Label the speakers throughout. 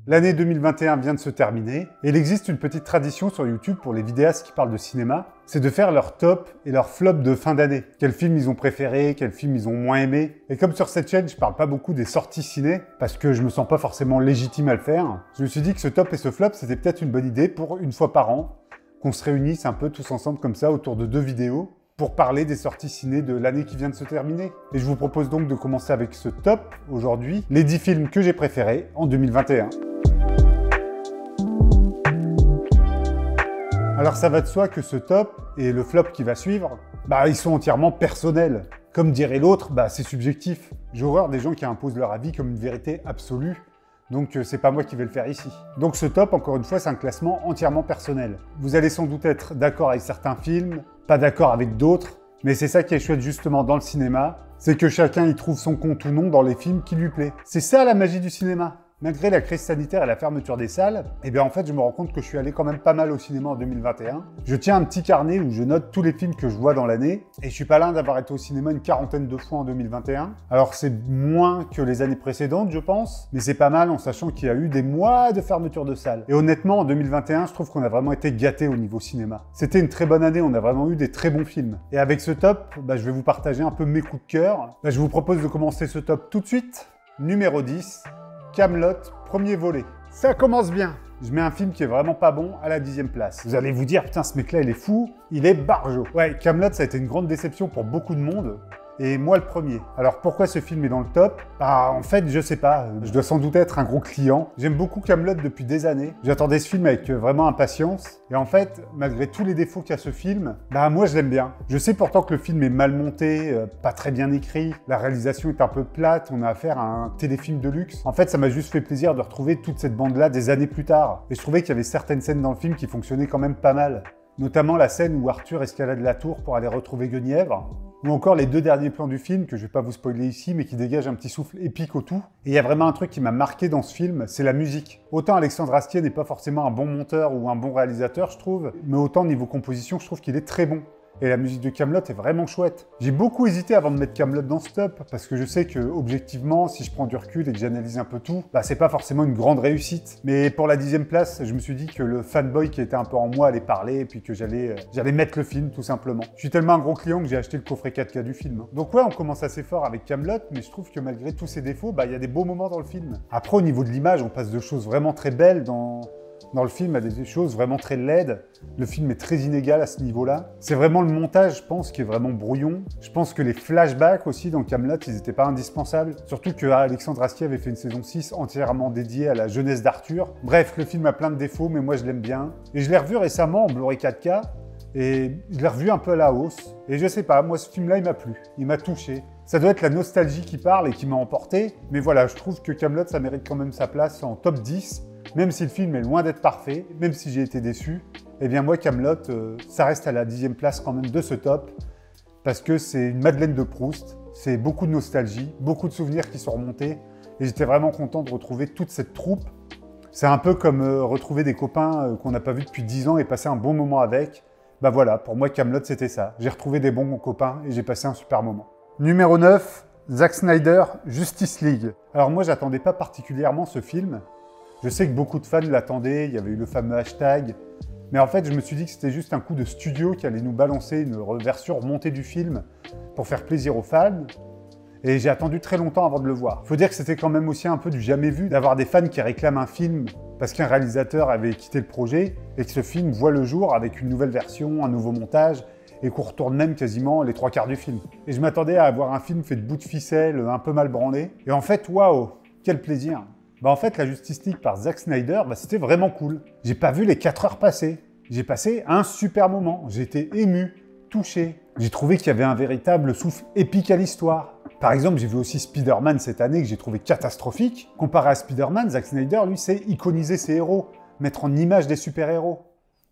Speaker 1: L'année 2021 vient de se terminer et il existe une petite tradition sur YouTube pour les vidéastes qui parlent de cinéma, c'est de faire leur top et leur flop de fin d'année. Quels films ils ont préférés, quels films ils ont moins aimés. Et comme sur cette chaîne, je parle pas beaucoup des sorties ciné, parce que je me sens pas forcément légitime à le faire, je me suis dit que ce top et ce flop, c'était peut-être une bonne idée pour une fois par an, qu'on se réunisse un peu tous ensemble comme ça autour de 2 vidéos, pour parler des sorties ciné de l'année qui vient de se terminer. Et je vous propose donc de commencer avec ce top, aujourd'hui, les 10 films que j'ai préférés en 2021. Alors ça va de soi que ce top et le flop qui va suivre, ils sont entièrement personnels. Comme dirait l'autre, c'est subjectif. J'ai horreur des gens qui imposent leur avis comme une vérité absolue, donc c'est pas moi qui vais le faire ici. Donc ce top, encore une fois, c'est un classement entièrement personnel. Vous allez sans doute être d'accord avec certains films, pas d'accord avec d'autres, mais c'est ça qui est chouette justement dans le cinéma, c'est que chacun y trouve son compte ou non dans les films qui lui plaît. C'est ça la magie du cinéma. Malgré la crise sanitaire et la fermeture des salles, en fait, je me rends compte que je suis allé quand même pas mal au cinéma en 2021. Je tiens un petit carnet où je note tous les films que je vois dans l'année, et je suis pas loin d'avoir été au cinéma une quarantaine de fois en 2021. Alors c'est moins que les années précédentes, je pense, mais c'est pas mal en sachant qu'il y a eu des mois de fermeture de salles. Et honnêtement, en 2021, je trouve qu'on a vraiment été gâtés au niveau cinéma. C'était une très bonne année, on a vraiment eu des très bons films. Et avec ce top, je vais vous partager un peu mes coups de cœur. Je vous propose de commencer ce top tout de suite. Numéro 10. Kaamelott, premier volet. Ça commence bien. Je mets un film qui est vraiment pas bon à la 10e place. Vous allez vous dire, putain, ce mec-là, il est fou, il est barjot. Ouais, Kaamelott, ça a été une grande déception pour beaucoup de monde. Et moi, le premier. Alors, pourquoi ce film est dans le top? En fait, je sais pas. Je dois sans doute être un gros client. J'aime beaucoup Kaamelott depuis des années. J'attendais ce film avec vraiment impatience. Et en fait, malgré tous les défauts qu'a ce film, moi, je l'aime bien. Je sais pourtant que le film est mal monté, pas très bien écrit. La réalisation est un peu plate. On a affaire à un téléfilm de luxe. En fait, ça m'a juste fait plaisir de retrouver toute cette bande-là des années plus tard. Et je trouvais qu'il y avait certaines scènes dans le film qui fonctionnaient quand même pas mal. Notamment la scène où Arthur escalade la tour pour aller retrouver Guenièvre, ou encore les 2 derniers plans du film, que je vais pas vous spoiler ici, mais qui dégagent un petit souffle épique au tout. Et il y a vraiment un truc qui m'a marqué dans ce film, c'est la musique. Autant Alexandre Astier n'est pas forcément un bon monteur ou un bon réalisateur, je trouve, mais autant niveau composition, je trouve qu'il est très bon. Et la musique de Kaamelott est vraiment chouette. J'ai beaucoup hésité avant de mettre Kaamelott dans ce top, parce que je sais que, objectivement, si je prends du recul et que j'analyse un peu tout, c'est pas forcément une grande réussite. Mais pour la 10e place, je me suis dit que le fanboy qui était un peu en moi allait parler, et puis que j'allais mettre le film, tout simplement. Je suis tellement un gros client que j'ai acheté le coffret 4K du film. Donc ouais, on commence assez fort avec Kaamelott, mais je trouve que malgré tous ses défauts, il y a des beaux moments dans le film. Après, au niveau de l'image, on passe de choses vraiment très belles dans le film, à des choses vraiment très laides. Le film est très inégal à ce niveau-là. C'est vraiment le montage, je pense, qui est vraiment brouillon. Je pense que les flashbacks aussi dans Kaamelott, ils n'étaient pas indispensables. Surtout que Alexandre Astier avait fait une saison 6 entièrement dédiée à la jeunesse d'Arthur. Bref, le film a plein de défauts, mais moi je l'aime bien. Et je l'ai revu récemment en Blu-ray 4K, et je l'ai revu un peu à la hausse. Et je sais pas, moi ce film-là, il m'a plu. Il m'a touché. Ça doit être la nostalgie qui parle et qui m'a emporté. Mais voilà, je trouve que Kaamelott, ça mérite quand même sa place en top 10. Même si le film est loin d'être parfait, même si j'ai été déçu, moi, Kaamelott, ça reste à la 10e place quand même de ce top, parce que c'est une Madeleine de Proust, c'est beaucoup de nostalgie, beaucoup de souvenirs qui sont remontés, et j'étais vraiment content de retrouver toute cette troupe. C'est un peu comme retrouver des copains qu'on n'a pas vus depuis 10 ans et passer un bon moment avec. Voilà, pour moi, Kaamelott, c'était ça. J'ai retrouvé des bons copains et j'ai passé un super moment. Numéro 9, Zack Snyder, Justice League. Alors moi, j'attendais pas particulièrement ce film. Je sais que beaucoup de fans l'attendaient, il y avait eu le fameux hashtag, mais en fait je me suis dit que c'était juste un coup de studio qui allait nous balancer une version remontée du film pour faire plaisir aux fans, et j'ai attendu très longtemps avant de le voir. Faut dire que c'était quand même aussi un peu du jamais vu d'avoir des fans qui réclament un film parce qu'un réalisateur avait quitté le projet et que ce film voit le jour avec une nouvelle version, un nouveau montage, et qu'on retourne même quasiment les 3/4 du film. Et je m'attendais à avoir un film fait de bouts de ficelle, un peu mal branlé, et en fait, waouh, quel plaisir! En fait, la Justice League par Zack Snyder, c'était vraiment cool. J'ai pas vu les 4 heures passer. J'ai passé un super moment. J'ai été ému, touché. J'ai trouvé qu'il y avait un véritable souffle épique à l'histoire. Par exemple, j'ai vu aussi Spider-Man cette année que j'ai trouvé catastrophique. Comparé à Spider-Man, Zack Snyder, lui, sait iconiser ses héros, mettre en image des super-héros.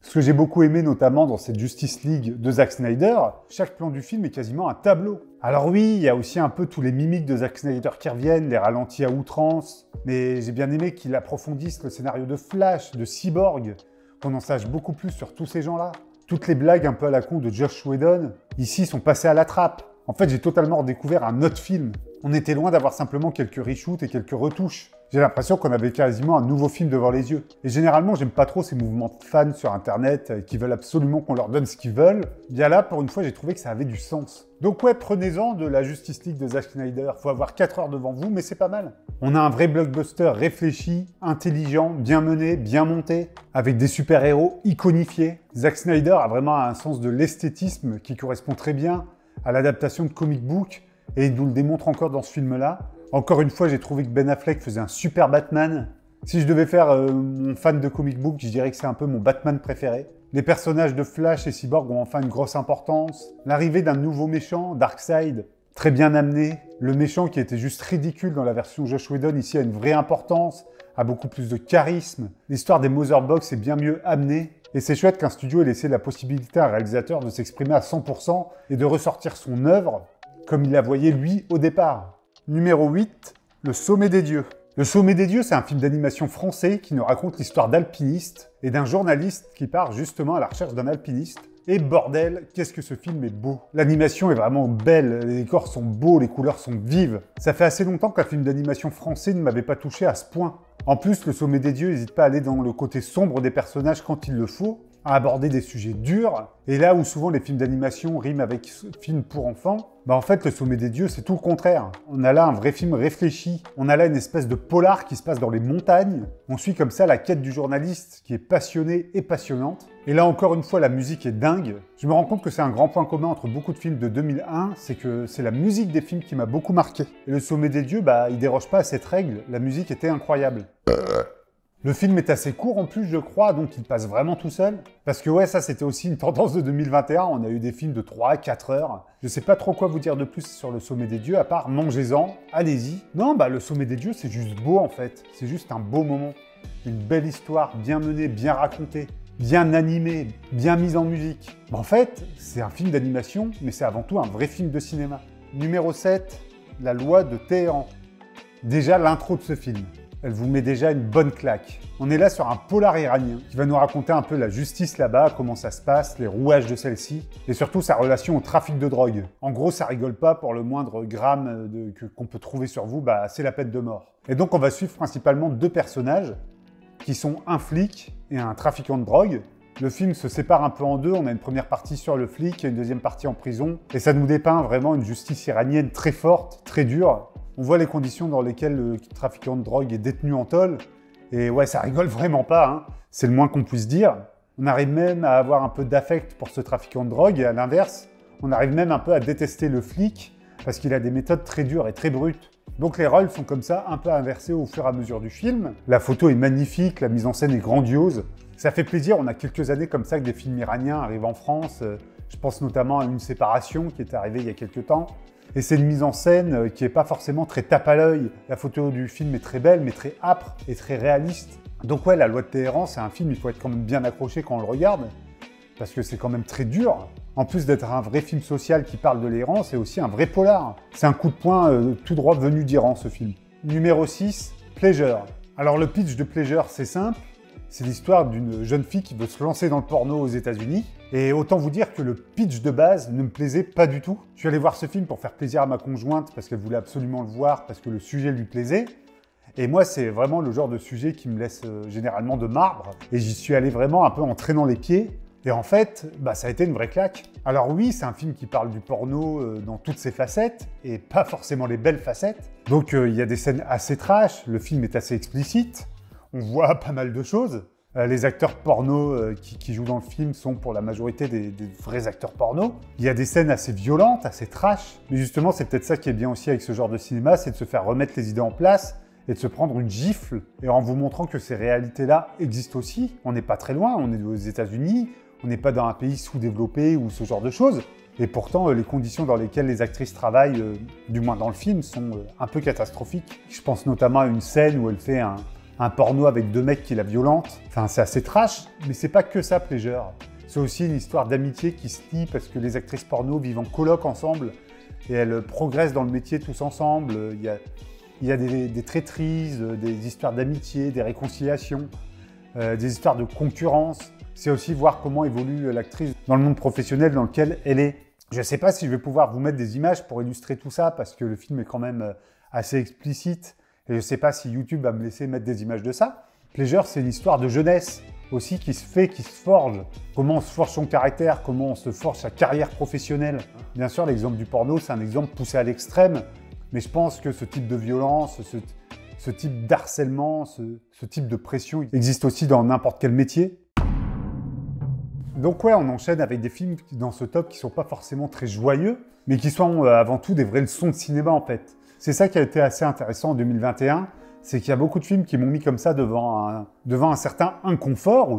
Speaker 1: Ce que j'ai beaucoup aimé notamment dans cette Justice League de Zack Snyder, chaque plan du film est quasiment un tableau. Alors oui, il y a aussi un peu tous les mimiques de Zack Snyder qui reviennent, les ralentis à outrance, mais j'ai bien aimé qu'il approfondisse le scénario de Flash, de Cyborg, qu'on en sache beaucoup plus sur tous ces gens-là. Toutes les blagues un peu à la con de Joss Whedon, ici, sont passées à la trappe. En fait, j'ai totalement redécouvert un autre film. On était loin d'avoir simplement quelques reshoots et quelques retouches. J'ai l'impression qu'on avait quasiment un nouveau film devant les yeux. Et généralement, j'aime pas trop ces mouvements de fans sur Internet qui veulent absolument qu'on leur donne ce qu'ils veulent. Bien là, pour une fois, j'ai trouvé que ça avait du sens. Donc ouais, prenez-en de la Justice League de Zack Snyder. Faut avoir 4 heures devant vous, mais c'est pas mal. On a un vrai blockbuster réfléchi, intelligent, bien mené, bien monté, avec des super-héros iconifiés. Zack Snyder a vraiment un sens de l'esthétisme qui correspond très bien à l'adaptation de comic book, et il nous le démontre encore dans ce film-là. Encore une fois, j'ai trouvé que Ben Affleck faisait un super Batman. Si je devais faire mon fan de comic book, je dirais que c'est un peu mon Batman préféré. Les personnages de Flash et Cyborg ont enfin une grosse importance. L'arrivée d'un nouveau méchant, Darkseid, très bien amené. Le méchant qui était juste ridicule dans la version Joss Whedon, ici a une vraie importance, a beaucoup plus de charisme. L'histoire des Mother Box est bien mieux amenée. Et c'est chouette qu'un studio ait laissé la possibilité à un réalisateur de s'exprimer à 100% et de ressortir son œuvre comme il la voyait lui au départ. Numéro 8, Le Sommet des Dieux. Le Sommet des Dieux, c'est un film d'animation français qui nous raconte l'histoire d'alpinistes et d'un journaliste qui part justement à la recherche d'un alpiniste. Et bordel, qu'est-ce que ce film est beau! L'animation est vraiment belle, les décors sont beaux, les couleurs sont vives. Ça fait assez longtemps qu'un film d'animation français ne m'avait pas touché à ce point. En plus, Le Sommet des Dieux n'hésite pas à aller dans le côté sombre des personnages quand il le faut, à aborder des sujets durs, et là où souvent les films d'animation riment avec films pour enfants, en fait, Le Sommet des Dieux, c'est tout le contraire. On a là un vrai film réfléchi. On a là une espèce de polar qui se passe dans les montagnes. On suit comme ça la quête du journaliste qui est passionnée et passionnante. Et là, encore une fois, la musique est dingue. Je me rends compte que c'est un grand point commun entre beaucoup de films de 2001, c'est que c'est la musique des films qui m'a beaucoup marqué. Et Le Sommet des Dieux, il déroge pas à cette règle. La musique était incroyable. Le film est assez court en plus, je crois, donc il passe vraiment tout seul. Parce que ouais, ça c'était aussi une tendance de 2021, on a eu des films de 3-4 heures. Je sais pas trop quoi vous dire de plus sur Le Sommet des Dieux, à part mangez-en, allez-y. Non, Le Sommet des Dieux, c'est juste beau en fait. C'est juste un beau moment. Une belle histoire, bien menée, bien racontée, bien animée, bien mise en musique. En fait, c'est un film d'animation, mais c'est avant tout un vrai film de cinéma. Numéro 7, La Loi de Téhéran. Déjà l'intro de ce film. Elle vous met déjà une bonne claque. On est là sur un polar iranien qui va nous raconter un peu la justice là-bas, comment ça se passe, les rouages de celle-ci, et surtout sa relation au trafic de drogue. En gros, ça rigole pas pour le moindre gramme qu'on peut trouver sur vous, c'est la peine de mort. Et donc on va suivre principalement deux personnages, qui sont un flic et un trafiquant de drogue. Le film se sépare un peu en deux, on a une première partie sur le flic et une deuxième partie en prison, et ça nous dépeint vraiment une justice iranienne très forte, très dure. On voit les conditions dans lesquelles le trafiquant de drogue est détenu en tôle. Et ouais, ça rigole vraiment pas, hein. C'est le moins qu'on puisse dire. On arrive même à avoir un peu d'affect pour ce trafiquant de drogue. Et à l'inverse, on arrive même un peu à détester le flic parce qu'il a des méthodes très dures et très brutes. Donc les rôles sont comme ça un peu inversés au fur et à mesure du film. La photo est magnifique, la mise en scène est grandiose. Ça fait plaisir, on a quelques années comme ça que des films iraniens arrivent en France. Je pense notamment à Une séparation qui est arrivée il y a quelques temps. Et c'est une mise en scène qui n'est pas forcément très tape à l'œil. La photo du film est très belle, mais très âpre et très réaliste. Donc ouais, La Loi de Téhéran, c'est un film, il faut être quand même bien accroché quand on le regarde, parce que c'est quand même très dur. En plus d'être un vrai film social qui parle de l'Iran, c'est aussi un vrai polar. C'est un coup de poing tout droit venu d'Iran, ce film. Numéro 6, Pleasure. Alors le pitch de Pleasure, c'est simple. C'est l'histoire d'une jeune fille qui veut se lancer dans le porno aux États-Unis. Et autant vous dire que le pitch de base ne me plaisait pas du tout. Je suis allé voir ce film pour faire plaisir à ma conjointe parce qu'elle voulait absolument le voir, parce que le sujet lui plaisait. Et moi, c'est vraiment le genre de sujet qui me laisse généralement de marbre. Et j'y suis allé vraiment un peu en traînant les pieds. Et en fait, ça a été une vraie claque. Alors oui, c'est un film qui parle du porno dans toutes ses facettes, et pas forcément les belles facettes. Donc il y a des scènes assez trash, le film est assez explicite. On voit pas mal de choses. Les acteurs porno qui jouent dans le film sont pour la majorité des vrais acteurs porno. Il y a des scènes assez violentes, assez trash. Mais justement, c'est peut-être ça qui est bien aussi avec ce genre de cinéma, c'est de se faire remettre les idées en place et de se prendre une gifle. Et en vous montrant que ces réalités-là existent aussi. On n'est pas très loin, on est aux États-Unis, on n'est pas dans un pays sous-développé ou ce genre de choses. Et pourtant, les conditions dans lesquelles les actrices travaillent, du moins dans le film, sont un peu catastrophiques. Je pense notamment à une scène où elle fait un porno avec deux mecs qui la violentent. Enfin, c'est assez trash, mais c'est pas que ça, Pleasure. C'est aussi une histoire d'amitié qui se lie parce que les actrices porno vivent en coloc ensemble et elles progressent dans le métier tous ensemble. Il y a des traîtrises, des histoires d'amitié, des réconciliations, des histoires de concurrence. C'est aussi voir comment évolue l'actrice dans le monde professionnel dans lequel elle est. Je ne sais pas si je vais pouvoir vous mettre des images pour illustrer tout ça, parce que le film est quand même assez explicite, et je ne sais pas si YouTube va me laisser mettre des images de ça. Pleasure, c'est une histoire de jeunesse aussi qui se fait, qui se forge. Comment on se forge son caractère, comment on se forge sa carrière professionnelle. Bien sûr, l'exemple du porno, c'est un exemple poussé à l'extrême, mais je pense que ce type de violence, ce type d'harcèlement, ce type de pression existe aussi dans n'importe quel métier. Donc ouais, on enchaîne avec des films dans ce top qui sont pas forcément très joyeux, mais qui sont avant tout des vraies leçons de cinéma en fait. C'est ça qui a été assez intéressant en 2021, c'est qu'il y a beaucoup de films qui m'ont mis comme ça devant un certain inconfort, où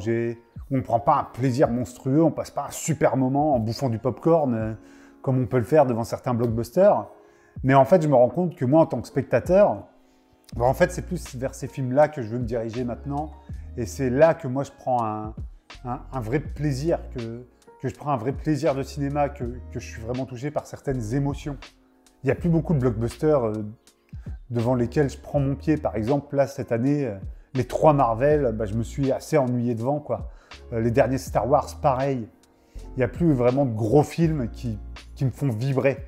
Speaker 1: on ne prend pas un plaisir monstrueux, on passe pas un super moment en bouffant du popcorn, comme on peut le faire devant certains blockbusters. Mais en fait, je me rends compte que moi, en tant que spectateur, en fait, c'est plus vers ces films-là que je veux me diriger maintenant, et c'est là que moi je prends un vrai plaisir, que je prends un vrai plaisir de cinéma, que je suis vraiment touché par certaines émotions. Il n'y a plus beaucoup de blockbusters devant lesquels je prends mon pied. Par exemple, là, cette année, les 3 Marvel, je me suis assez ennuyé devant, quoi. Les derniers Star Wars, pareil. Il n'y a plus vraiment de gros films qui me font vibrer.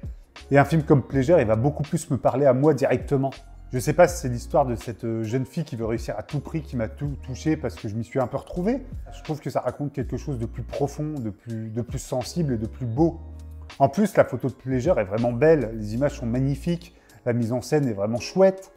Speaker 1: Et un film comme Pleasure, il va beaucoup plus me parler à moi directement. Je ne sais pas si c'est l'histoire de cette jeune fille qui veut réussir à tout prix, qui m'a tout touché parce que je m'y suis un peu retrouvé. Je trouve que ça raconte quelque chose de plus profond, de plus sensible et de plus beau. En plus, la photo de Pleasure est vraiment belle, les images sont magnifiques, la mise en scène est vraiment chouette,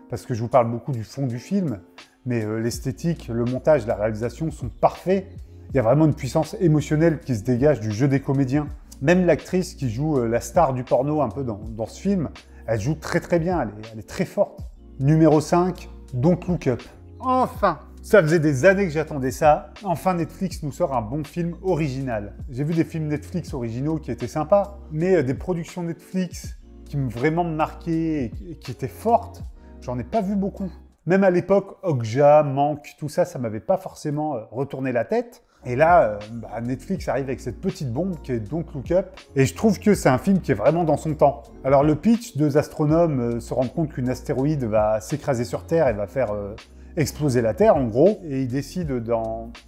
Speaker 1: parce que je vous parle beaucoup du fond du film, mais l'esthétique, le montage, la réalisation sont parfaits. Il y a vraiment une puissance émotionnelle qui se dégage du jeu des comédiens. Même l'actrice qui joue la star du porno un peu dans ce film, elle joue très très bien, elle est très forte. Numéro 5, Don't Look Up. Enfin! Ça faisait des années que j'attendais ça. Enfin, Netflix nous sort un bon film original. J'ai vu des films Netflix originaux qui étaient sympas, mais des productions Netflix qui m'ont vraiment marqué et qui étaient fortes, j'en ai pas vu beaucoup. Même à l'époque, Okja, Manque, tout ça, ça m'avait pas forcément retourné la tête. Et là, Netflix arrive avec cette petite bombe qui est Don't Look Up. Et je trouve que c'est un film qui est vraiment dans son temps. Alors le pitch, 2 astronomes se rendent compte qu'une astéroïde va s'écraser sur Terre et va faire exploser la Terre, en gros. Et ils décident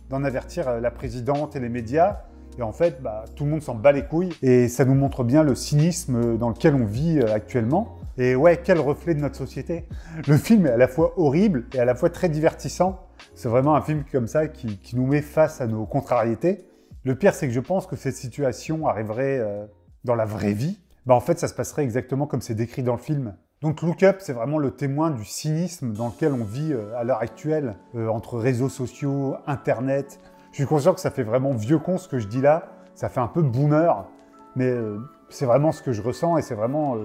Speaker 1: d'en avertir la présidente et les médias. Et en fait, tout le monde s'en bat les couilles. Et ça nous montre bien le cynisme dans lequel on vit actuellement. Et ouais, quel reflet de notre société. Le film est à la fois horrible et à la fois très divertissant. C'est vraiment un film comme ça qui nous met face à nos contrariétés. Le pire, c'est que je pense que cette situation arriverait dans la vraie vie. En fait, ça se passerait exactement comme c'est décrit dans le film. Donc Look Up, c'est vraiment le témoin du cynisme dans lequel on vit à l'heure actuelle, entre réseaux sociaux, Internet. Je suis conscient que ça fait vraiment vieux con ce que je dis là, ça fait un peu boomer, mais c'est vraiment ce que je ressens et c'est vraiment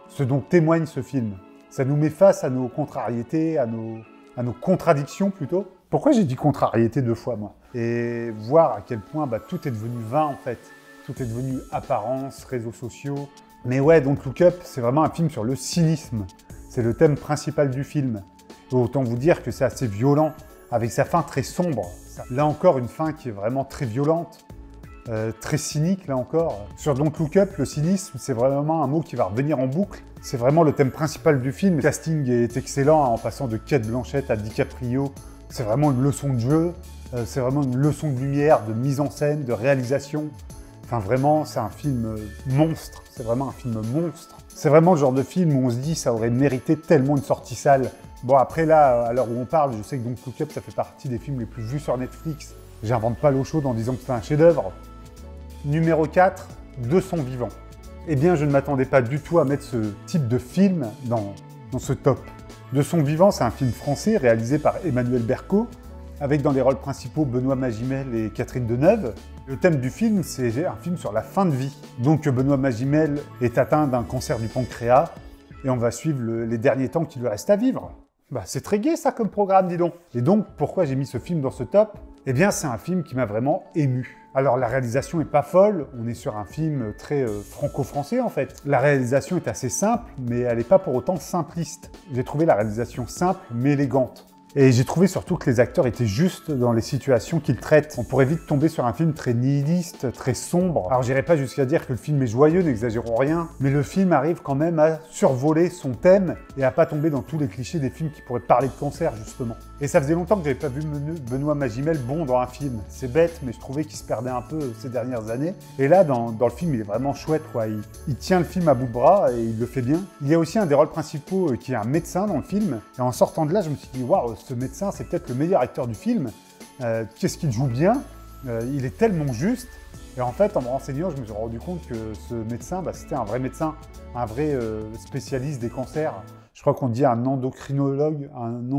Speaker 1: ce dont témoigne ce film. Ça nous met face à nos contrariétés, à nos contradictions plutôt. Pourquoi j'ai dit contrariété 2 fois, moi? Et voir à quel point tout est devenu vain en fait. Tout est devenu apparence, réseaux sociaux. Mais ouais, Don't Look Up, c'est vraiment un film sur le cynisme. C'est le thème principal du film. Et autant vous dire que c'est assez violent, avec sa fin très sombre. Là encore, une fin qui est vraiment très violente, très cynique, là encore. Sur Don't Look Up, le cynisme, c'est vraiment un mot qui va revenir en boucle. C'est vraiment le thème principal du film. Le casting est excellent, en passant de Cate Blanchett à DiCaprio. C'est vraiment une leçon de jeu, c'est vraiment une leçon de lumière, de mise en scène, de réalisation. Enfin vraiment, c'est un film monstre, c'est vraiment un film monstre. C'est vraiment le genre de film où on se dit ça aurait mérité tellement une sortie salle. Bon après là, à l'heure où on parle, je sais que Don't Look Up, ça fait partie des films les plus vus sur Netflix. J'invente pas l'eau chaude en disant que c'est un chef-d'œuvre. Numéro 4, De son vivant. Eh bien, je ne m'attendais pas du tout à mettre ce type de film dans ce top. De son vivant, c'est un film français réalisé par Emmanuel Berco, avec dans les rôles principaux Benoît Magimel et Catherine Deneuve. Le thème du film, c'est un film sur la fin de vie. Donc Benoît Magimel est atteint d'un cancer du pancréas, et on va suivre les derniers temps qu'il lui reste à vivre. C'est très gai ça comme programme, dis donc. Et donc, pourquoi j'ai mis ce film dans ce top? Eh bien, c'est un film qui m'a vraiment ému. Alors, la réalisation est pas folle, on est sur un film très franco-français en fait. La réalisation est assez simple, mais elle n'est pas pour autant simpliste. J'ai trouvé la réalisation simple, mais élégante. Et j'ai trouvé surtout que les acteurs étaient justes dans les situations qu'ils traitent. On pourrait vite tomber sur un film très nihiliste, très sombre. Alors j'irai pas jusqu'à dire que le film est joyeux, n'exagérons rien, mais le film arrive quand même à survoler son thème et à pas tomber dans tous les clichés des films qui pourraient parler de cancer, justement. Et ça faisait longtemps que j'avais pas vu Benoît Magimel bon dans un film. C'est bête, mais je trouvais qu'il se perdait un peu ces dernières années. Et là, dans le film, il est vraiment chouette, quoi. Il tient le film à bout de bras et il le fait bien. Il y a aussi un des rôles principaux qui est un médecin dans le film. Et en sortant de là, je me suis dit, waouh, ce médecin, c'est peut-être le meilleur acteur du film. Qu'est-ce qu'il joue bien, il est tellement juste. Et en fait, en me renseignant, je me suis rendu compte que ce médecin, c'était un vrai médecin, un vrai spécialiste des cancers. Je crois qu'on dit un endocrinologue, un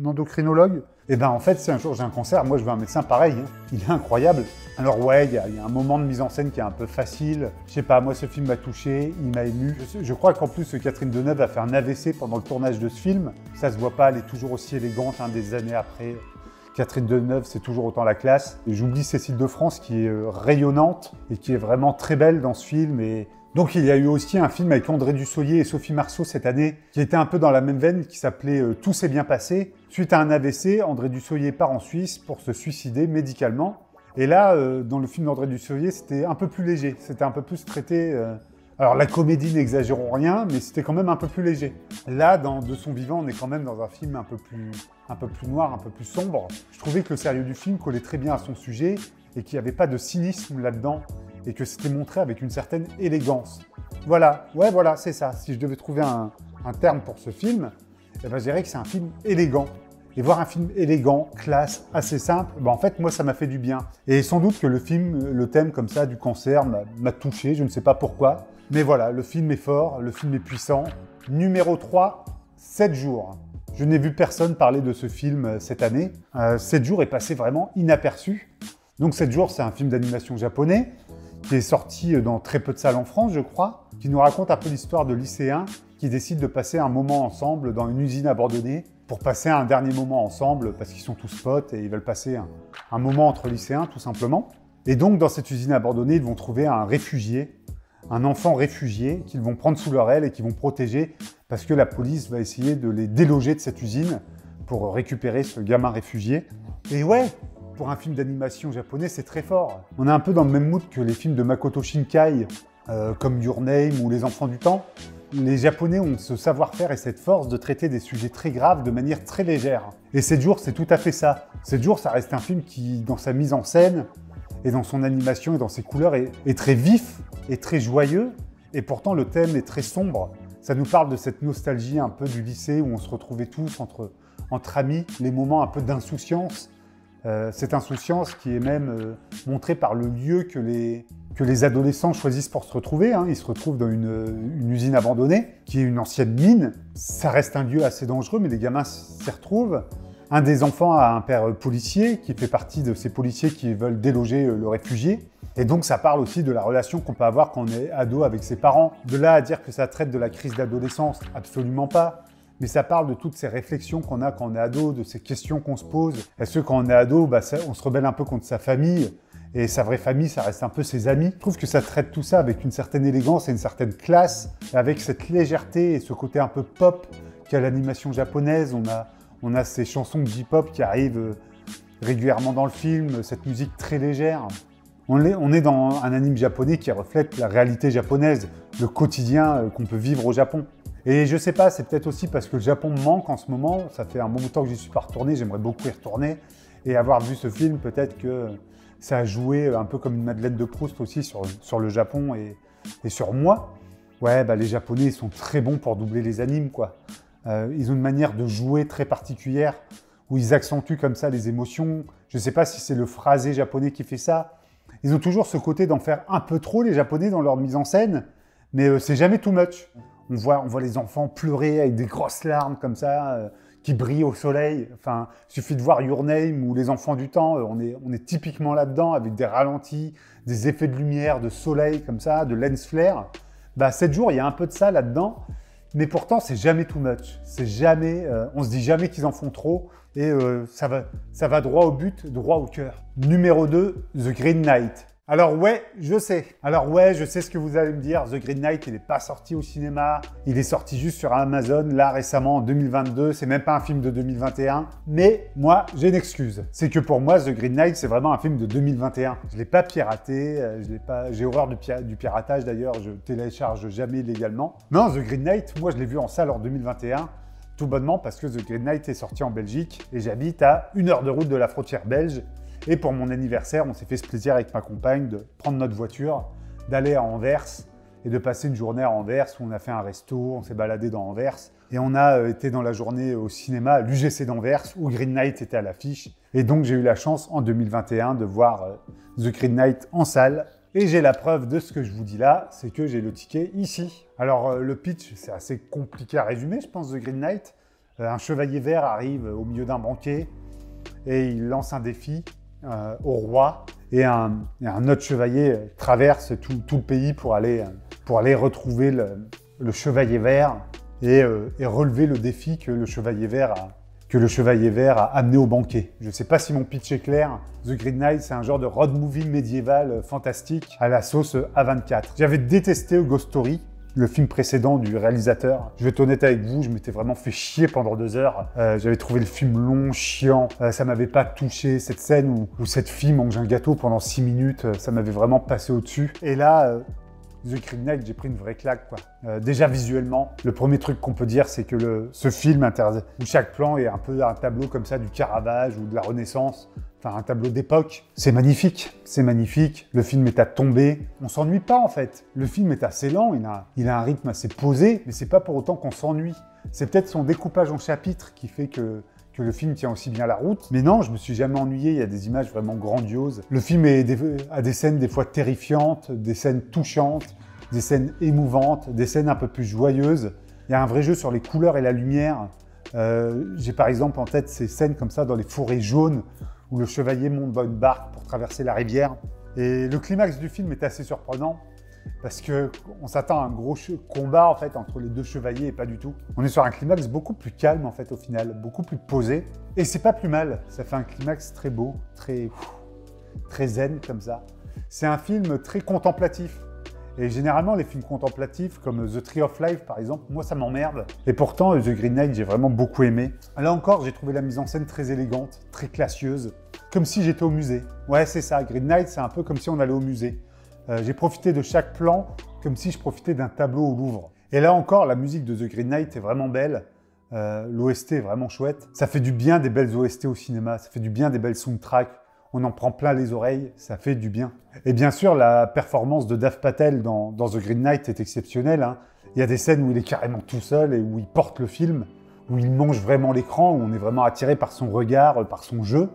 Speaker 1: endocrinologue. Et ben en fait, si un jour j'ai un cancer, moi je veux un médecin pareil. Hein. Il est incroyable. Alors ouais, il y a un moment de mise en scène qui est un peu facile. Je sais pas, moi ce film m'a touché, il m'a ému. Je crois qu'en plus Catherine Deneuve a fait un AVC pendant le tournage de ce film. Ça se voit pas, elle est toujours aussi élégante des années après. Catherine Deneuve, c'est toujours autant la classe. Et j'oublie Cécile de France qui est rayonnante et qui est vraiment très belle dans ce film. Et donc il y a eu aussi un film avec André Dussoyer et Sophie Marceau cette année qui était un peu dans la même veine, qui s'appelait Tout s'est bien passé. Suite à un AVC, André Dussoyer part en Suisse pour se suicider médicalement. Et là, dans le film d'André Dussoyer, c'était un peu plus léger. C'était un peu plus traité... Alors la comédie, n'exagérons rien, mais c'était quand même un peu plus léger. Là, De son vivant, on est quand même dans un film un peu plus noir, un peu plus sombre. Je trouvais que le sérieux du film collait très bien à son sujet et qu'il n'y avait pas de cynisme là-dedans et que c'était montré avec une certaine élégance. Voilà, ouais voilà, c'est ça. Si je devais trouver un terme pour ce film, eh ben, je dirais que c'est un film élégant. Et voir un film élégant, classe, assez simple, en fait, moi, ça m'a fait du bien. Et sans doute que le thème comme ça du cancer m'a touché, je ne sais pas pourquoi. Mais voilà, le film est fort, le film est puissant. Numéro 3, 7 jours. Je n'ai vu personne parler de ce film cette année. 7 jours est passé vraiment inaperçu. Donc 7 jours, c'est un film d'animation japonais qui est sorti dans très peu de salles en France, je crois, qui nous raconte un peu l'histoire de lycéens qui décident de passer un moment ensemble dans une usine abandonnée pour passer un dernier moment ensemble parce qu'ils sont tous potes et ils veulent passer un moment entre lycéens, tout simplement. Et donc, dans cette usine abandonnée, ils vont trouver un réfugié, un enfant réfugié qu'ils vont prendre sous leur aile et qu'ils vont protéger parce que la police va essayer de les déloger de cette usine pour récupérer ce gamin réfugié. Et ouais, pour un film d'animation japonais, c'est très fort. On est un peu dans le même mood que les films de Makoto Shinkai, comme Your Name ou Les Enfants du Temps. Les Japonais ont ce savoir-faire et cette force de traiter des sujets très graves de manière très légère. Et 7 jours, c'est tout à fait ça. 7 jours, ça reste un film qui, dans sa mise en scène, et dans son animation et dans ses couleurs, est très vif et très joyeux. Et pourtant, le thème est très sombre. Ça nous parle de cette nostalgie un peu du lycée où on se retrouvait tous entre amis, les moments un peu d'insouciance. Cette insouciance qui est même montrée par le lieu que les adolescents choisissent pour se retrouver. Hein. Ils se retrouvent dans une usine abandonnée, qui est une ancienne mine. Ça reste un lieu assez dangereux, mais les gamins s'y retrouvent. Un des enfants a un père policier, qui fait partie de ces policiers qui veulent déloger le réfugié. Et donc ça parle aussi de la relation qu'on peut avoir quand on est ado avec ses parents. De là à dire que ça traite de la crise d'adolescence, absolument pas. Mais ça parle de toutes ces réflexions qu'on a quand on est ado, de ces questions qu'on se pose. Est-ce que quand on est ado, on se rebelle un peu contre sa famille et sa vraie famille, ça reste un peu ses amis. Je trouve que ça traite tout ça avec une certaine élégance et une certaine classe, avec cette légèreté et ce côté un peu pop qu'a l'animation japonaise. On a ces chansons de J-pop qui arrivent régulièrement dans le film, cette musique très légère. On est dans un anime japonais qui reflète la réalité japonaise, le quotidien qu'on peut vivre au Japon. Et je sais pas, c'est peut-être aussi parce que le Japon me manque en ce moment. Ça fait un bon bout de temps que j'y suis pas retourné, j'aimerais beaucoup y retourner. Et avoir vu ce film, peut-être que ça a joué un peu comme une Madeleine de Proust aussi sur le Japon et sur moi. Ouais, les Japonais, ils sont très bons pour doubler les animes, quoi. Ils ont une manière de jouer très particulière, où ils accentuent comme ça les émotions. Je sais pas si c'est le phrasé japonais qui fait ça. Ils ont toujours ce côté d'en faire un peu trop, les Japonais, dans leur mise en scène, mais c'est jamais too much. On voit les enfants pleurer avec des grosses larmes comme ça, qui brillent au soleil. Enfin, il suffit de voir Your Name ou Les Enfants du Temps, on est typiquement là-dedans, avec des ralentis, des effets de lumière, de soleil comme ça, de lens flare. 7 jours, il y a un peu de ça là-dedans, mais pourtant, c'est jamais too much. C'est jamais, on se dit jamais qu'ils en font trop, et ça va droit au but, droit au cœur. Numéro 2, The Green Knight. Alors ouais, je sais. Alors ouais, je sais ce que vous allez me dire. The Green Knight, il n'est pas sorti au cinéma. Il est sorti juste sur Amazon, là, récemment, en 2022. C'est même pas un film de 2021. Mais moi, j'ai une excuse. C'est que pour moi, The Green Knight, c'est vraiment un film de 2021. Je l'ai pas piraté. J'ai horreur du piratage, d'ailleurs. Je télécharge jamais légalement. Non, The Green Knight, moi, je l'ai vu en salle en 2021. Tout bonnement parce que The Green Knight est sorti en Belgique. Et j'habite à 1 heure de route de la frontière belge. Et pour mon anniversaire, on s'est fait ce plaisir avec ma compagne de prendre notre voiture, d'aller à Anvers et de passer une journée à Anvers où on a fait un resto, on s'est baladé dans Anvers. Et on a été dans la journée au cinéma à l'UGC d'Anvers où Green Knight était à l'affiche. Et donc j'ai eu la chance en 2021 de voir The Green Knight en salle. Et j'ai la preuve de ce que je vous dis là, c'est que j'ai le ticket ici. Alors le pitch, c'est assez compliqué à résumer, je pense, The Green Knight. Un chevalier vert arrive au milieu d'un banquet et il lance un défi au roi, et un autre chevalier traverse tout le pays pour aller retrouver le chevalier vert et relever le défi que le chevalier vert a amené au banquet. Je ne sais pas si mon pitch est clair. The Green Knight, c'est un genre de road movie médiéval fantastique à la sauce A24. J'avais détesté Ghost Story, le film précédent du réalisateur. Je vais être honnête avec vous, je m'étais vraiment fait chier pendant 2 heures. J'avais trouvé le film long, chiant. Ça m'avait pas touché. Cette scène où cette fille mange un gâteau pendant 6 minutes, ça m'avait vraiment passé au-dessus. Et là, The Green Knight, j'ai pris une vraie claque, quoi. Déjà visuellement, le premier truc qu'on peut dire, c'est que ce film, où chaque plan est un peu un tableau comme ça du Caravage ou de la Renaissance, enfin un tableau d'époque, c'est magnifique. C'est magnifique. Le film est à tomber. On s'ennuie pas en fait. Le film est assez lent, il a un rythme assez posé, mais c'est pas pour autant qu'on s'ennuie. C'est peut-être son découpage en chapitres qui fait que le film tient aussi bien la route. Mais non, je me suis jamais ennuyé, il y a des images vraiment grandioses. Le film a des scènes des fois terrifiantes, des scènes touchantes, des scènes émouvantes, des scènes un peu plus joyeuses. Il y a un vrai jeu sur les couleurs et la lumière. J'ai par exemple en tête ces scènes comme ça dans les forêts jaunes, où le chevalier monte dans une barque pour traverser la rivière. Et le climax du film est assez surprenant, parce qu'on s'attend à un gros combat en fait entre les 2 chevaliers et pas du tout. On est sur un climax beaucoup plus calme en fait au final, beaucoup plus posé. Et c'est pas plus mal, ça fait un climax très beau, très zen comme ça. C'est un film très contemplatif. Et généralement, les films contemplatifs, comme The Tree of Life par exemple, moi ça m'emmerde. Et pourtant, The Green Knight, j'ai vraiment beaucoup aimé. Là encore, j'ai trouvé la mise en scène très élégante, très classieuse, comme si j'étais au musée. Ouais, c'est ça, Green Knight, c'est un peu comme si on allait au musée. J'ai profité de chaque plan comme si je profitais d'un tableau au Louvre. Et là encore, la musique de The Green Knight est vraiment belle. L'OST est vraiment chouette. Ça fait du bien des belles OST au cinéma, ça fait du bien des belles soundtracks. On en prend plein les oreilles, ça fait du bien. Et bien sûr, la performance de Dev Patel dans The Green Knight est exceptionnelle, hein. Il y a des scènes où il est carrément tout seul et où il porte le film, où il mange vraiment l'écran, où on est vraiment attiré par son regard, par son jeu.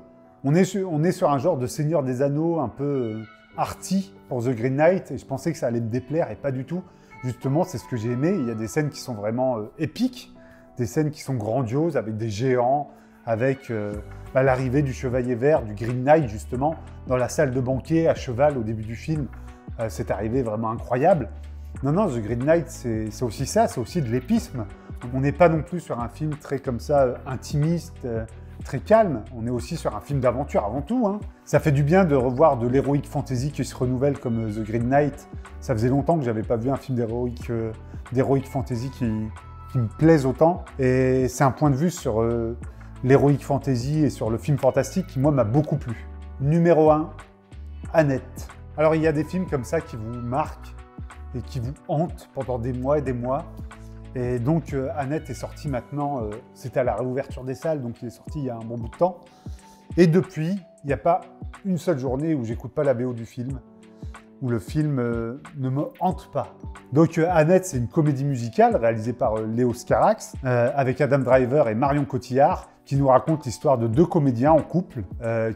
Speaker 1: On est sur un genre de Seigneur des Anneaux un peu arty pour The Green Knight, et je pensais que ça allait me déplaire, et pas du tout. Justement, c'est ce que j'ai aimé. Il y a des scènes qui sont vraiment épiques, des scènes qui sont grandioses, avec des géants, avec l'arrivée du Chevalier Vert, du Green Knight justement, dans la salle de banquet à cheval au début du film. C'est arrivé vraiment incroyable. Non, The Green Knight, c'est aussi ça, c'est aussi de l'épisme. On n'est pas non plus sur un film très comme ça, intimiste, très calme. On est aussi sur un film d'aventure avant tout, hein. Ça fait du bien de revoir de l'heroic fantasy qui se renouvelle comme The Green Knight. Ça faisait longtemps que j'avais pas vu un film d'heroic fantasy qui me plaise autant. Et c'est un point de vue sur l'heroic fantasy et sur le film fantastique qui, moi, m'a beaucoup plu. Numéro 1, Annette. Alors, il y a des films comme ça qui vous marquent et qui vous hantent pendant des mois et des mois. Et donc, Annette est sorti maintenant, c'était à la réouverture des salles, donc il est sorti il y a un bon bout de temps. Et depuis, il n'y a pas une seule journée où j'écoute pas la BO du film, où le film ne me hante pas. Donc Annette, c'est une comédie musicale réalisée par Léo Scarax, avec Adam Driver et Marion Cotillard, qui nous raconte l'histoire de 2 comédiens en couple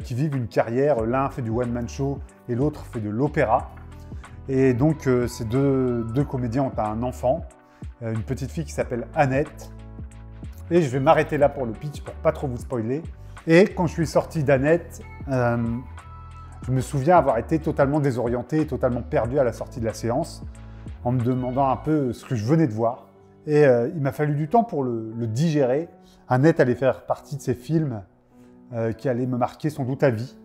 Speaker 1: qui vivent une carrière. L'un fait du one-man show et l'autre fait de l'opéra. Et donc ces deux comédiens ont un enfant, une petite fille qui s'appelle Annette. Et je vais m'arrêter là pour le pitch pour pas trop vous spoiler. Et quand je suis sorti d'Annette, je me souviens avoir été totalement désorienté et totalement perdu à la sortie de la séance, en me demandant un peu ce que je venais de voir. Et il m'a fallu du temps pour le digérer. Annette allait faire partie de ces films qui allaient me marquer sans doute à vie.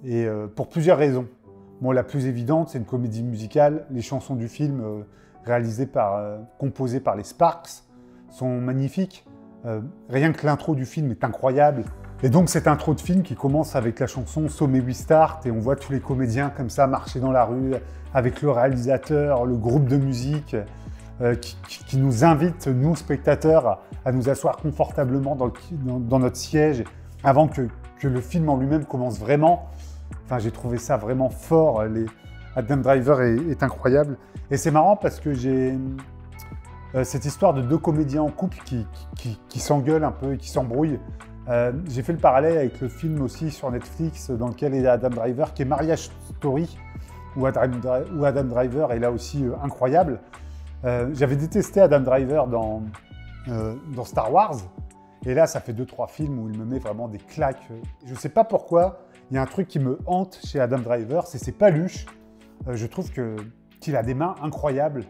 Speaker 1: Et pour plusieurs raisons. Bon, la plus évidente, c'est une comédie musicale. Les chansons du film composées par les Sparks sont magnifiques. Rien que l'intro du film est incroyable. Et donc cette intro de film qui commence avec la chanson So May We Start et on voit tous les comédiens comme ça marcher dans la rue avec le réalisateur, le groupe de musique qui nous invite, nous spectateurs, à nous asseoir confortablement dans notre siège avant que le film en lui-même commence vraiment. Enfin, j'ai trouvé ça vraiment fort. Adam Driver est incroyable. Et c'est marrant parce que j'ai cette histoire de deux comédiens en couple qui s'engueulent un peu et qui s'embrouillent. J'ai fait le parallèle avec le film aussi sur Netflix dans lequel il y a Adam Driver qui est Marriage Story, où Adam Driver est là aussi incroyable. J'avais détesté Adam Driver dans Star Wars, et là ça fait 2-3 films où il me met vraiment des claques. Je ne sais pas pourquoi, il y a un truc qui me hante chez Adam Driver, c'est ses paluches. Je trouve qu'il a des mains incroyables.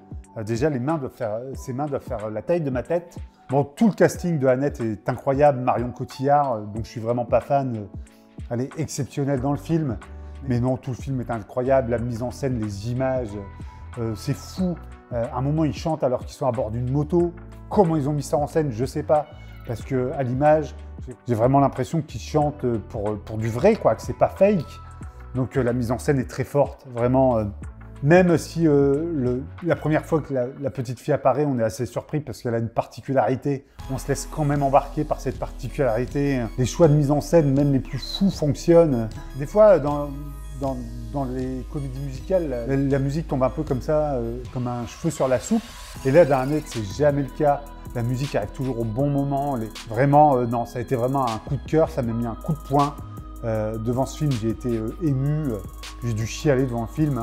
Speaker 1: Déjà, ses mains doivent faire la taille de ma tête. Bon, tout le casting de Annette est incroyable. Marion Cotillard, dont je suis vraiment pas fan, elle est exceptionnelle dans le film. Mais non, tout le film est incroyable. La mise en scène, les images, c'est fou. À un moment, ils chantent alors qu'ils sont à bord d'une moto. Comment ils ont mis ça en scène, je sais pas. Parce qu'à l'image, j'ai vraiment l'impression qu'ils chantent pour du vrai, quoi, que c'est pas fake. Donc la mise en scène est très forte, vraiment. Même si la première fois que la petite fille apparaît, on est assez surpris parce qu'elle a une particularité. On se laisse quand même embarquer par cette particularité. Les choix de mise en scène, même les plus fous, fonctionnent. Des fois, dans les comédies musicales, la musique tombe un peu comme ça, comme un cheveu sur la soupe. Et là, dans Annette, c'est jamais le cas. La musique arrive toujours au bon moment. Vraiment, non, ça a été vraiment un coup de cœur. Ça m'a mis un coup de poing. Devant ce film, j'ai été ému. J'ai dû chialer devant le film.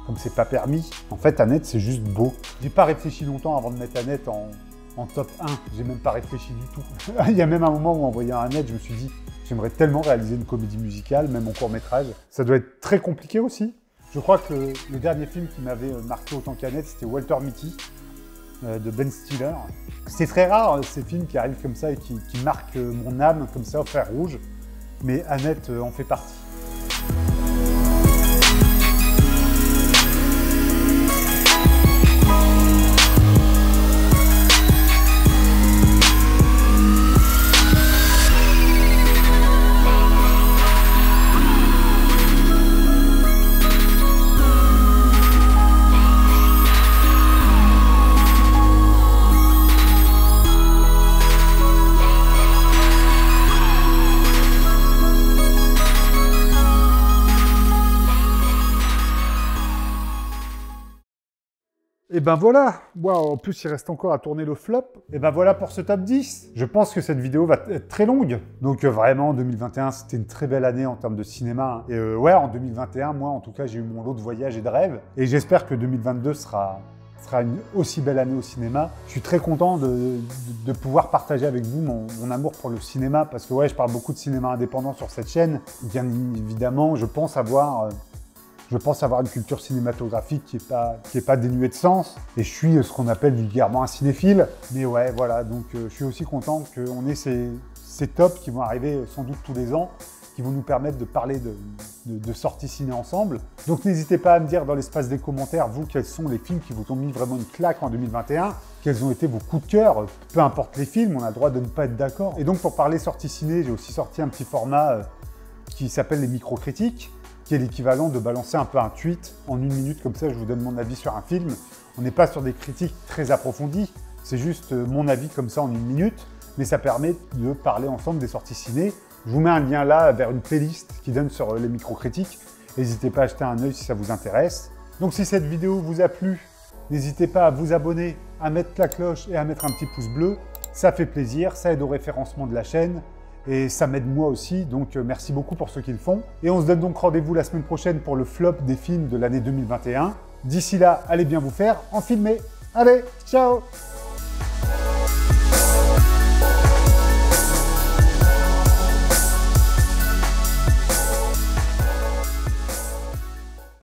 Speaker 1: Comme c'est pas permis. En fait, Annette, c'est juste beau. J'ai pas réfléchi longtemps avant de mettre Annette en top 1. J'ai même pas réfléchi du tout. Il y a même un moment où en voyant Annette, je me suis dit, j'aimerais tellement réaliser une comédie musicale, même en court-métrage. Ça doit être très compliqué aussi. Je crois que le dernier film qui m'avait marqué autant qu'Annette, c'était Walter Mitty de Ben Stiller. C'est très rare, ces films qui arrivent comme ça et qui marquent mon âme comme ça au fer rouge. Mais Annette en fait partie. Et ben voilà, wow, en plus il reste encore à tourner le flop. Et ben voilà pour ce top 10. Je pense que cette vidéo va être très longue. Donc vraiment, 2021, c'était une très belle année en termes de cinéma. Et ouais, en 2021, moi en tout cas, j'ai eu mon lot de voyages et de rêves. Et j'espère que 2022 sera une aussi belle année au cinéma. Je suis très content de pouvoir partager avec vous mon amour pour le cinéma. Parce que ouais, je parle beaucoup de cinéma indépendant sur cette chaîne. Bien évidemment, je pense avoir une culture cinématographique qui est pas dénuée de sens. Et je suis ce qu'on appelle vulgairement un cinéphile. Mais ouais, voilà, donc je suis aussi content qu'on ait ces tops qui vont arriver sans doute tous les ans, qui vont nous permettre de parler de sorties ciné ensemble. Donc n'hésitez pas à me dire dans l'espace des commentaires, vous, quels sont les films qui vous ont mis vraiment une claque en 2021, quels ont été vos coups de cœur, peu importe les films, on a le droit de ne pas être d'accord. Et donc pour parler sorties ciné, j'ai aussi sorti un petit format qui s'appelle les micro-critiques, qui est l'équivalent de balancer un peu un tweet en 1 minute, comme ça je vous donne mon avis sur un film. On n'est pas sur des critiques très approfondies, c'est juste mon avis comme ça en 1 minute, mais ça permet de parler ensemble des sorties ciné. Je vous mets un lien là vers une playlist qui donne sur les micro-critiques. N'hésitez pas à jeter un œil si ça vous intéresse. Donc si cette vidéo vous a plu, n'hésitez pas à vous abonner, à mettre la cloche et à mettre un petit pouce bleu. Ça fait plaisir, ça aide au référencement de la chaîne. Et ça m'aide moi aussi, donc merci beaucoup pour ceux qui le font. Et on se donne donc rendez-vous la semaine prochaine pour le flop des films de l'année 2021. D'ici là, allez bien vous faire en filmer. Allez, ciao!